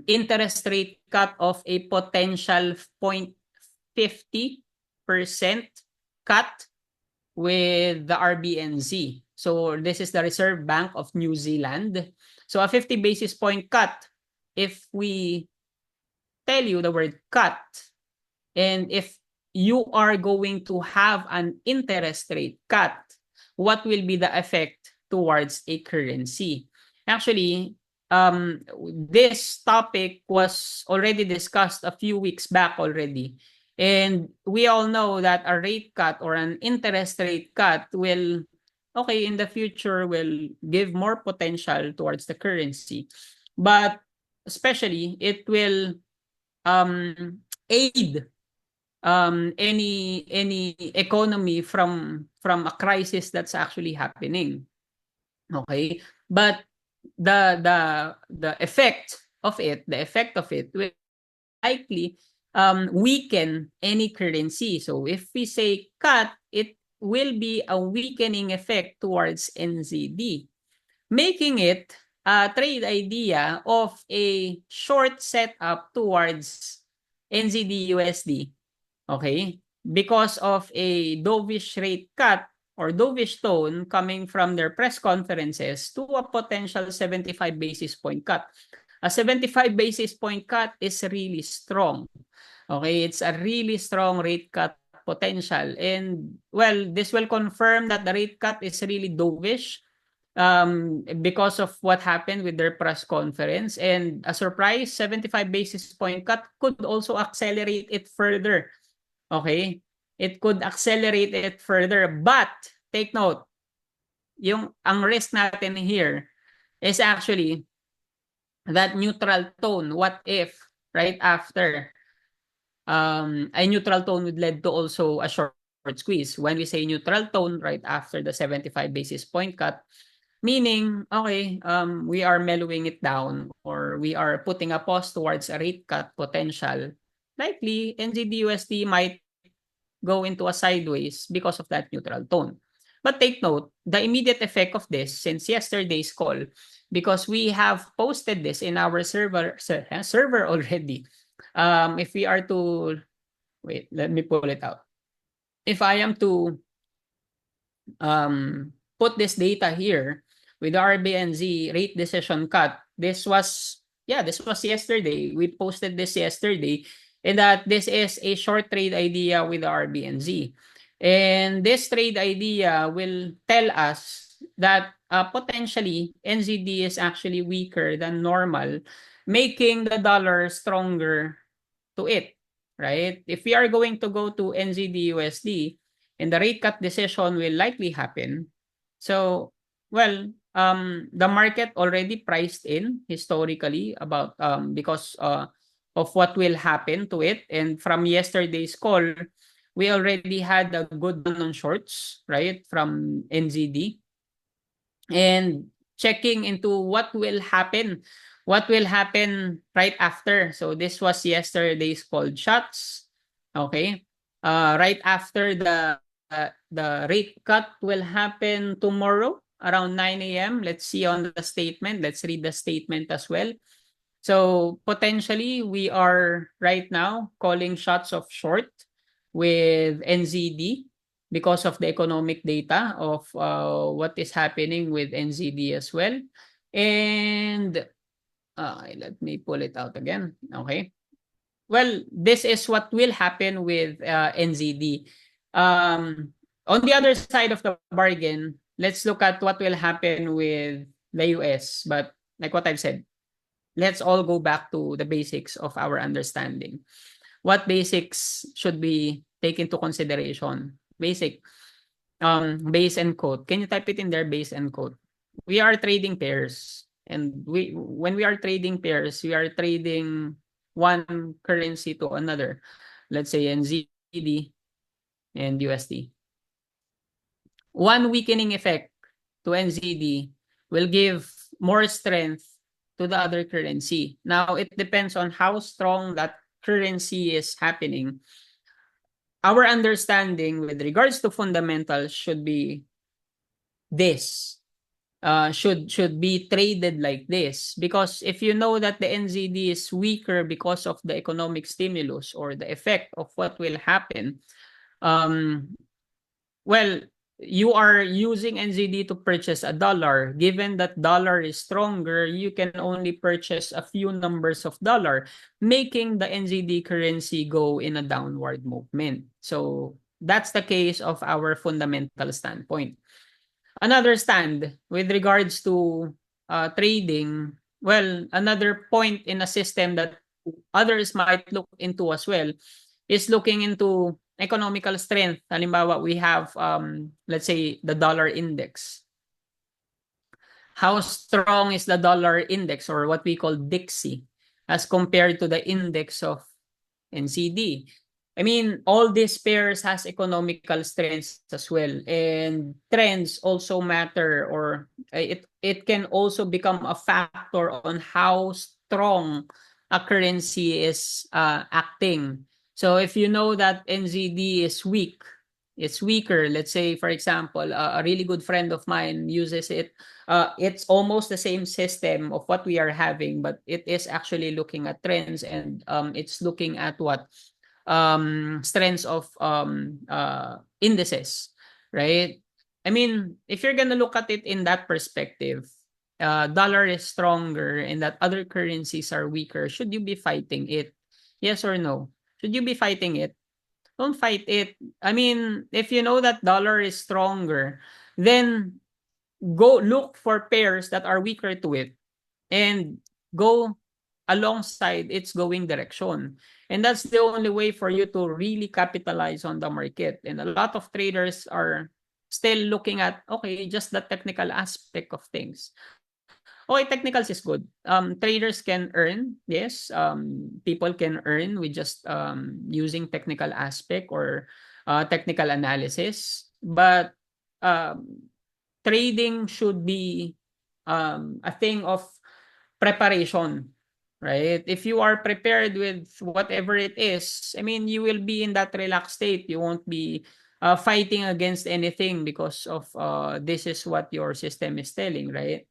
interest rate cut of a potential 0.50% cut with the RBNZ. So this is the Reserve Bank of New Zealand. So a 50 basis point cut, if we tell you the word cut, and if you are going to have an interest rate cut, what will be the effect towards a currency? Actually, this topic was already discussed a few weeks back already. And we all know that a rate cut or an interest rate cut will, okay, in the future will give more potential towards the currency. But especially, it will aid any economy from a crisis that's actually happening. Okay, but the effect of it will likely weaken any currency. So if we say cut, it will be a weakening effect towards NZD, making it a trade idea of a short setup towards NZD/USD. Okay, because of a dovish rate cut or dovish tone coming from their press conferences to a potential 75 basis point cut. A 75 basis point cut is really strong. Okay, it's a really strong rate cut potential. And, well, this will confirm that the rate cut is really dovish because of what happened with their press conference. And a surprise 75 basis point cut could also accelerate it further. Okay? It could accelerate it further. But, take note, ang risk natin here is actually that neutral tone. What if, right after, a neutral tone would lead to also a short squeeze? When we say neutral tone, right after the 75 basis point cut, Meaning, okay, we are mellowing it down or we are putting a pause towards a rate cut potential. Likely, NZD-USD might go into a sideways because of that neutral tone. But take note, the immediate effect of this since yesterday's call, because we have posted this in our server already. If we are to wait, let me pull it out. If I am to put this data here with RBNZ rate decision cut, this was yesterday. We posted this yesterday, and that this is a short trade idea with RBNZ. And this trade idea will tell us that potentially NZD is actually weaker than normal, making the dollar stronger to it, right? If we are going to go to NZD USD, and the rate cut decision will likely happen. So, well, the market already priced in historically about because of what will happen to it. And from yesterday's call, we already had a good run on shorts, right, from NZD. And checking into what will happen right after. So this was yesterday's called shots. Okay. Right after the rate cut will happen tomorrow around 9 a.m. Let's see on the statement. Let's read the statement as well. So potentially we are right now calling shots of short with NZD because of the economic data of what is happening with NZD as well. And let me pull it out again. Okay. Well, this is what will happen with NZD. On the other side of the bargain, let's look at what will happen with the US. But like what I've said, let's all go back to the basics of our understanding. What basics should we take into consideration? Basic, base and quote. Can you type it in there, base and quote? We are trading pairs. And when we are trading pairs, we are trading one currency to another. Let's say NZD and USD. One weakening effect to NZD will give more strength to the other currency. Now, it depends on how strong that currency is happening. Our understanding with regards to fundamentals should be this. Should be traded like this, because if you know that the NZD is weaker because of the economic stimulus or the effect of what will happen, well, you are using NZD to purchase a dollar. Given that dollar is stronger, you can only purchase a few numbers of dollar, making the NZD currency go in a downward movement. So that's the case of our fundamental standpoint. Another stand with regards to trading, well, another point in a system that others might look into as well is looking into economical strength. Halimbawa, we have, let's say, the dollar index. How strong is the dollar index, or what we call DXY, as compared to the index of NCD? I mean, all these pairs has economical strengths as well, and trends also matter, or it can also become a factor on how strong a currency is acting. So if you know that NZD is weak, it's weaker. Let's say, for example, a really good friend of mine uses it. It's almost the same system of what we are having, but it is actually looking at trends, and it's looking at what strengths of indices, right? I mean, if you're gonna look at it in that perspective, dollar is stronger and that other currencies are weaker. Should you be fighting it? Yes or no? Should you be fighting it? Don't fight it. I mean, if you know that dollar is stronger, then go look for pairs that are weaker to it and go alongside its going direction. And that's the only way for you to really capitalize on the market. And a lot of traders are still looking at, okay, just the technical aspect of things. Okay, technicals is good. Traders can earn, yes. People can earn with just using technical aspect or technical analysis. But um, trading should be a thing of preparation, right? If you are prepared with whatever it is, I mean, you will be in that relaxed state. You won't be fighting against anything because of this is what your system is telling, right?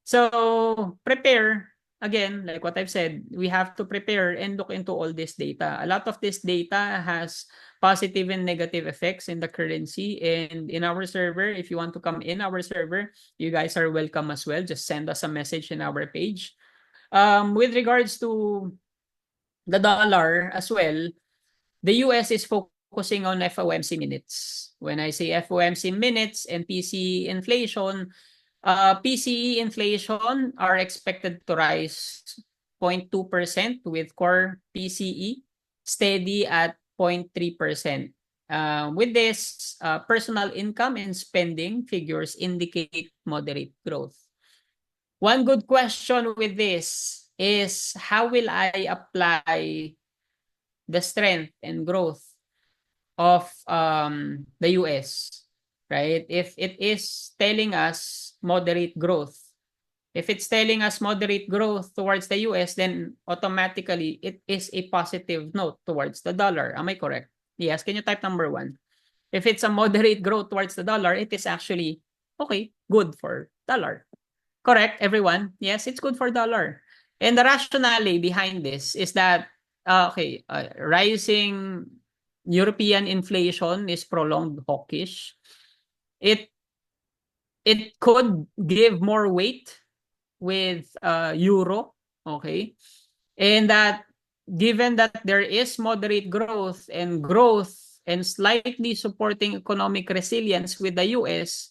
So prepare. Again, like what I've said, we have to prepare and look into all this data. A lot of this data has positive and negative effects in the currency and in our server. If you want to come in our server, you guys are welcome as well. Just send us a message in our page. With regards to the dollar as well, the US is focusing on FOMC minutes. When I say FOMC minutes and PCE inflation, PCE inflation are expected to rise 0.2% with core PCE steady at 0.3%. With this, personal income and spending figures indicate moderate growth. One good question with this is how will I apply the strength and growth of the US, right? If it is telling us moderate growth, if it's telling us moderate growth towards the US, then automatically it is a positive note towards the dollar. Am I correct? Yes. Can you type number 1? If it's a moderate growth towards the dollar, it is actually okay, good for dollar. Correct, everyone? Yes, it's good for dollar. And the rationale behind this is that rising European inflation is prolonged hawkish. It could give more weight with euro, okay? And that given that there is moderate growth and slightly supporting economic resilience with the US,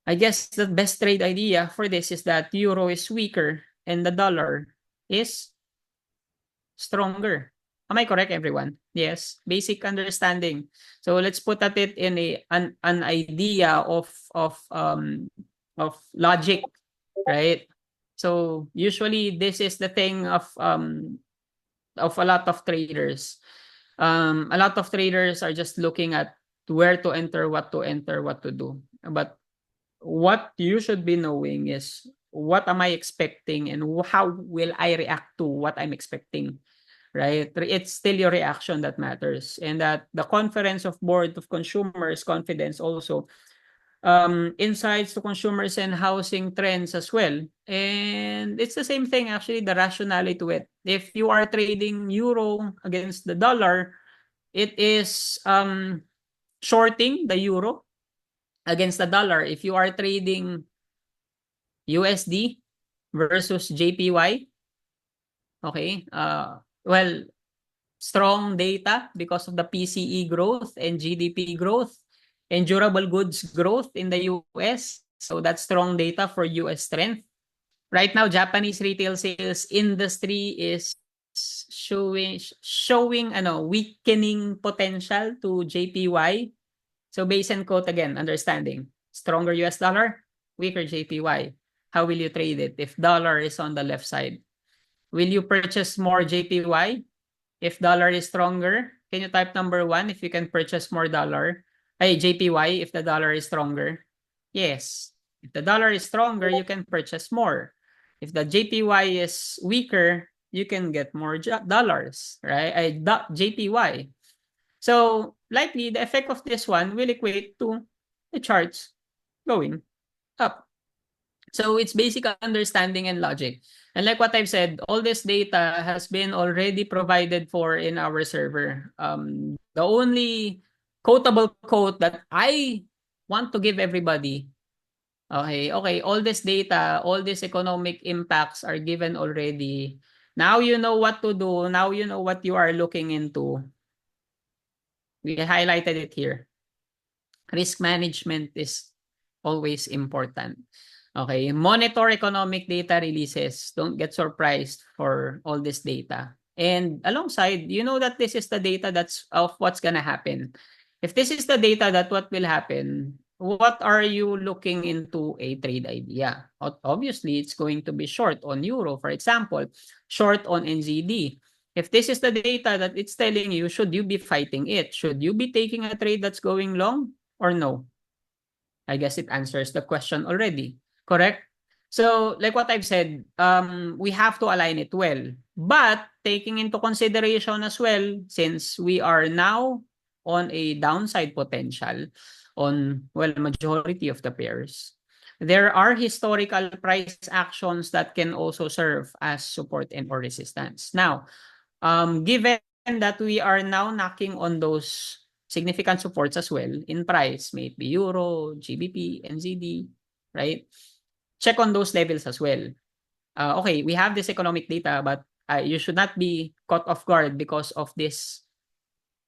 I guess the best trade idea for this is that euro is weaker and the dollar is stronger. Am I correct, everyone? Yes, basic understanding. So let's put at it in an idea of logic, right? So usually this is the thing of a lot of traders. A lot of traders are just looking at where to enter, what to do. But what you should be knowing is what am I expecting and how will I react to what I'm expecting, right? It's still your reaction that matters. And that the Conference of Board of Consumers Confidence also insights to consumers and housing trends as well. And it's the same thing, actually, the rationale to it. If you are trading euro against the dollar, it is shorting the euro against the dollar. If you are trading USD versus JPY, okay, well, strong data because of the PCE growth and GDP growth and durable goods growth in the US. So that's strong data for US strength. Right now, Japanese retail sales industry is showing weakening potential to JPY. So base and quote again, understanding. Stronger US dollar, weaker JPY. How will you trade it if dollar is on the left side? Will you purchase more JPY if dollar is stronger? Can you type number 1 if you can purchase more dollar? JPY if the dollar is stronger? Yes. If the dollar is stronger, you can purchase more. If the JPY is weaker, you can get more dollars, right? JPY. So likely the effect of this one will equate to the charts going up. So it's basic understanding and logic. And like what I've said, all this data has been already provided for in our server. The only quotable quote that I want to give everybody, okay, all this data, all these economic impacts are given already. Now you know what to do. Now you know what you are looking into. We highlighted it here. Risk management is always important. Okay, monitor economic data releases. Don't get surprised for all this data. And alongside, you know that this is the data that's of what's gonna happen. If this is the data that what will happen, what are you looking into a trade idea? Obviously, it's going to be short on euro, for example, short on NZD. If this is the data that it's telling you, should you be fighting it? Should you be taking a trade that's going long or no? I guess it answers the question already. Correct? So, like what I've said, we have to align it well. But taking into consideration as well, since we are now on a downside potential on, well, majority of the pairs, there are historical price actions that can also serve as support and or resistance. Now, given that we are now knocking on those significant supports as well in price, may it be Euro, GBP, NZD, right? Check on those levels as well. Okay, we have this economic data, but you should not be caught off guard because of these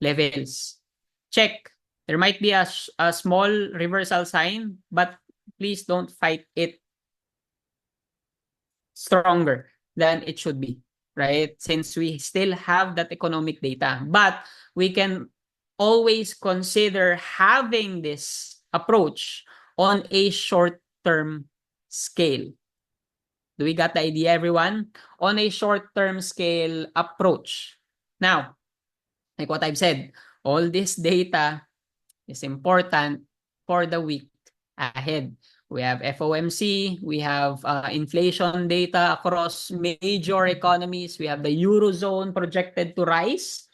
levels. Check. There might be a small reversal sign, but please don't fight it stronger than it should be, right? Since we still have that economic data, but we can always consider having this approach on a short-term scale. Do we got the idea, everyone? On a short-term scale approach. Now, like what I've said, all this data is important for the week ahead. We have FOMC, we have inflation data across major economies. We have the Eurozone projected to rise.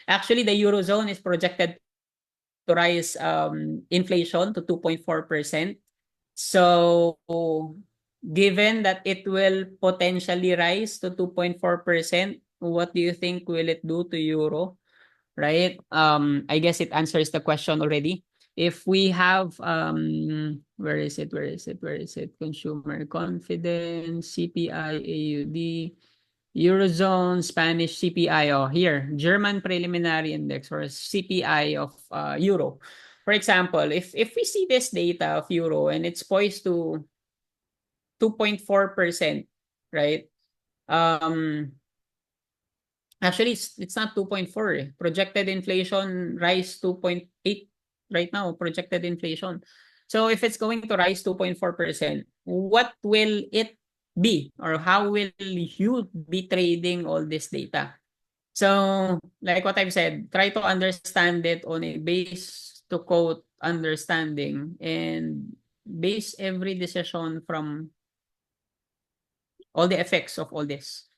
Actually, the Eurozone is projected to rise inflation to 2.4%. So, given that it will potentially rise to 2.4%, what do you think will it do to euro? Right? I guess it answers the question already. If we have where is it? Consumer confidence, CPI, AUD, Eurozone, Spanish CPI. Oh, here, German preliminary index or CPI of euro. For example, if we see this data of euro and it's poised to 2.4%, right? Actually, it's not 2.4. Projected inflation rise 2.8 right now, projected inflation. So if it's going to rise 2.4%, what will it be? Or how will you be trading all this data? So, like what I've said, try to understand it on a base to quote understanding and base every decision from all the effects of all this.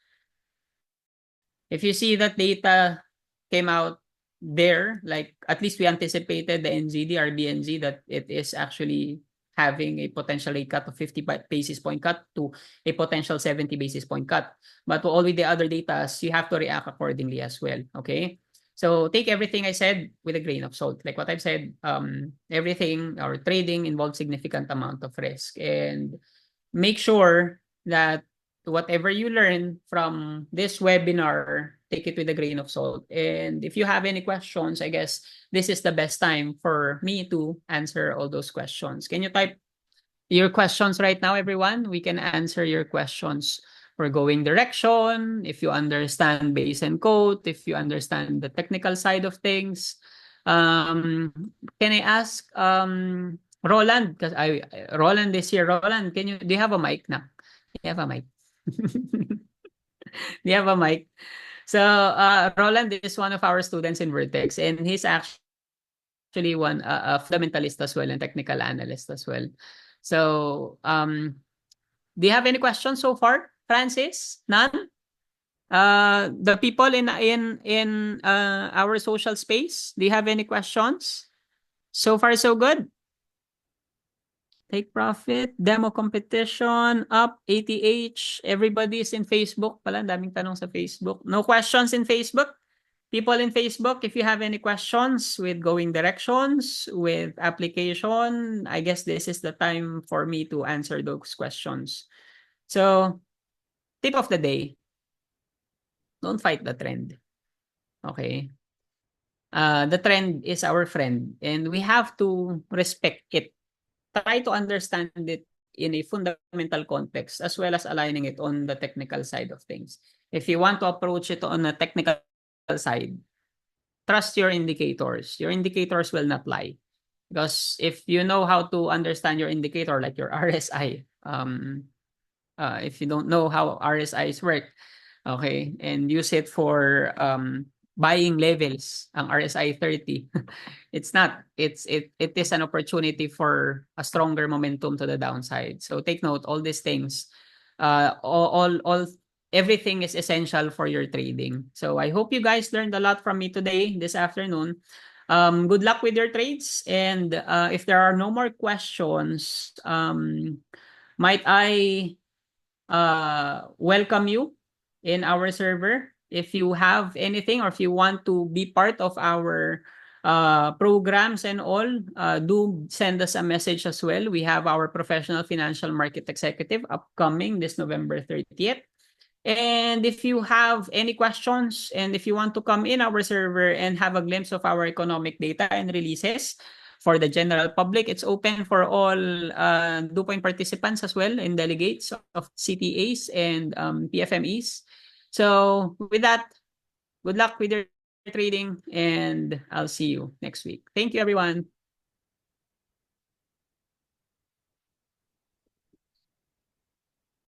If you see that data came out there, like at least we anticipated the NZD, RBNZ, that it is actually having a potential rate cut of 50 basis point cut to a potential 70 basis point cut. But to all with the other data, you have to react accordingly as well. Okay. So take everything I said with a grain of salt. Like what I've said, everything or trading involves significant amount of risk, and make sure that whatever you learn from this webinar, take it with a grain of salt. And if you have any questions, I guess this is the best time for me to answer all those questions. Can you type your questions right now, everyone? We can answer your questions for going direction, if you understand base and quote, if you understand the technical side of things. Can I ask Roland? Because Roland is here. Roland, do you have a mic now? Do you have a mic? Do you have a mic? So Roland is one of our students in Vertex, and he's actually a fundamentalist as well and technical analyst as well. So do you have any questions so far, Francis? None? The people in our social space, do you have any questions? So far, so good. Take profit, demo competition, up, ATH, everybody is in Facebook. Pala, daming tanong sa Facebook. No questions in Facebook? People in Facebook, if you have any questions with going directions, with application, I guess this is the time for me to answer those questions. So, tip of the day, don't fight the trend. Okay? The trend is our friend and we have to respect it. Try to understand it in a fundamental context as well as aligning it on the technical side of things. If you want to approach it on a technical side, trust your indicators. Your indicators will not lie. Because if you know how to understand your indicator, like your RSI, if you don't know how RSIs work, okay, and use it for buying levels ang RSI 30. It's not. It is an opportunity for a stronger momentum to the downside. So take note, all these things, everything is essential for your trading. So I hope you guys learned a lot from me today, this afternoon. Good luck with your trades. And if there are no more questions, might I welcome you in our server. If you have anything or if you want to be part of our programs and all, do send us a message as well. We have our professional financial market executive upcoming this November 30th. And if you have any questions and if you want to come in our server and have a glimpse of our economic data and releases for the general public, it's open for all DuPoint participants as well and delegates of CTAs and PFMEs. So with that, good luck with your trading and I'll see you next week. Thank you, everyone.